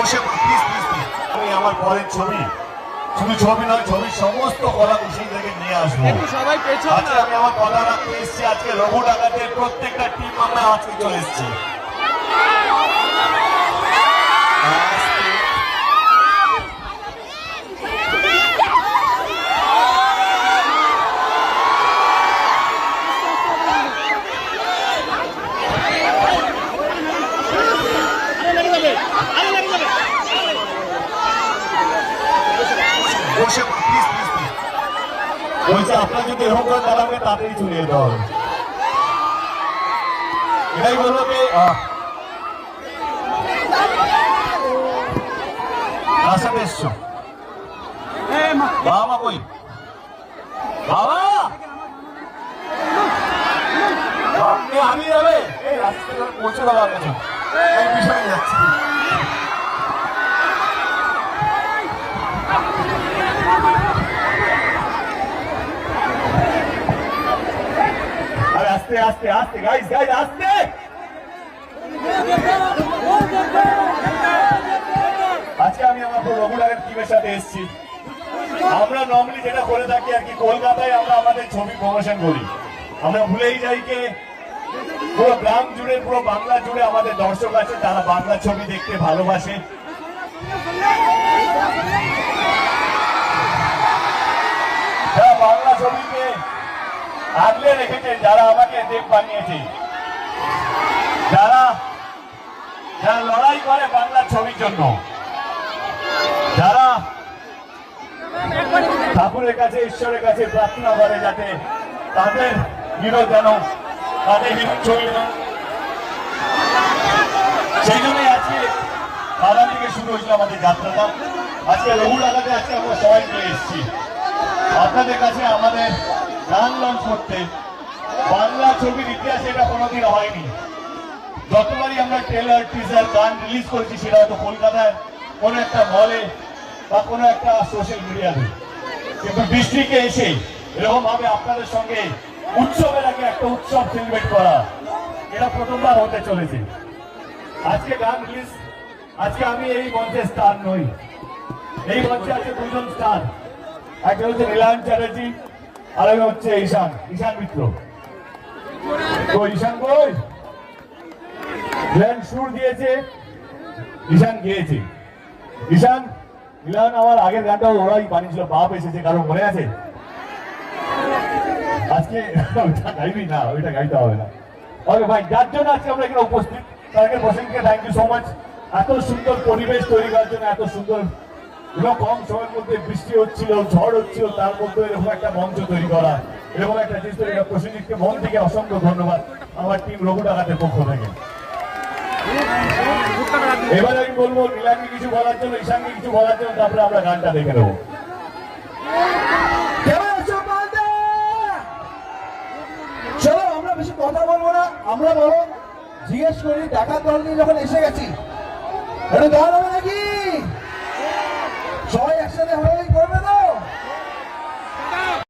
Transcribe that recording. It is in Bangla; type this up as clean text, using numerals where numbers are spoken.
বসে প্লিজ প্লিজ প্লিজ আমি আমার পরের ছবি শুধু ছবি নয় ছবির সমস্ত কলা কুশলী থেকে নিয়ে আসবো। আজকে আমি আমার কথা রাখতে এসেছি। আজকে রঘু ডাকাতের প্রত্যেকটা টিম আমরা আজকে চলে এসেছি। বসে প্লিজ প্লিজ প্লিজ বলছে আপনার যদি এরকম করে দাঁড়াবে তাড়াতাড়ি চলে যেতে হবে। এটাই বলবো যে কার সাথে এসছো? বাবা মা কই? বাবা আপনি হারিয়ে যাবে এই রাস্তায় পৌঁছে দেওয়ার কাছে এই বিষয়ে যাচ্ছি। আস্তে আস্তে আস্তে গাইস গাইস আস্তে। আজকে আমি আমার রঘু ডাকাত টিমের সাথে এসেছি। আমরা নর্মালি যেটা করে থাকি আর কি, কলকাতায় আমরা আমাদের ছবি প্রমোশন করি। আমরা ভুলেই যাই যে পুরো গ্রাম জুড়ে পুরো বাংলা জুড়ে আমাদের দর্শক আছে যারা বাংলা ছবি দেখতে ভালোবাসে। যারা বাংলা ছবিকে আগলে রেখেছে, যারা আমাকে দেব বানিয়েছে, যারা যারা লড়াই করে বাংলা ছবির জন্য, যারা ঠাকুরের কাছে ঈশ্বরের কাছে প্রার্থনা করে যাতে তাদের হিরো যেন তাদের হিরো ছবি, সেই জন্যই আজকে বাগান থেকে শুরু হয়েছিল আমাদের যাত্রাটা। আজকে রঘু ডাকাতে আজকে আমরা সবাই মিলে এসেছি আপনাদের কাছে আমাদের গান লঞ্চ করতে। বাংলা ছবির ইতিহাসে এটা কোনোদিন হয়নি। যতবারই আমরা ট্রেলার টিজার গান রিলিজ করেছি সেটা হয়তো কলকাতায় কোনো একটা মলে বা কোনো একটা সোশ্যাল মিডিয়াতে, কিন্তু ডিস্ট্রিক্টে এসে এরকম ভাবে আপনাদের সঙ্গে উৎসবের আগে একটা উৎসব সেলিব্রেট করা এটা প্রথমবার হতে চলেছে। আজকে গান রিলিজ, আজকে আমি এই মঞ্চে স্টার নই, এই মঞ্চে আছে দুজন স্টার। একটা হচ্ছে নীলায়ন চ্যাটার্জি আর একটা হচ্ছে ঈশান মিত্র। তো ঈশান কই সুর দিয়েছে, ঈশান গিয়েছে। ঈশান নীলায়ন আমার আগের গানটা ওরাই বানিয়েছিল, বাপ এসেছে, কারো মনে আছে? আজকে ওইটা গাইবি না, ওইটা গাইতে হবে না। ওকে ভাই, যার জন্য আজকে আমরা এখানে উপস্থিত তাকে বসেনকে থ্যাংক ইউ সো মাচ। এত সুন্দর পরিবেশ তৈরি করার জন্য, এত সুন্দর এবং কম সময়ের মধ্যে বৃষ্টি হচ্ছিল, ঝড় হচ্ছিল, তার মধ্যে এরকম একটা মঞ্চ তৈরি করা, এরকম একটা জিনিস তৈরি করা, প্রসেনজিৎকে মন থেকে অসংখ্য ধন্যবাদ আমার টিম রঘু ডাকাতের পক্ষ থেকে। এবার আমি বলবো নীলাকে কিছু বলার জন্য, ঈশানকে কিছু বলার জন্য, তারপরে আমরা গানটা দেখে নেবো। চলো আমরা বেশি কথা বলবো না, আমরা বলো জিজ্ঞেস করি ডাকাত দল নিয়ে যখন এসে গেছি এটা গান হবে নাকি? সবাই একসাথে হয়ে করবে না?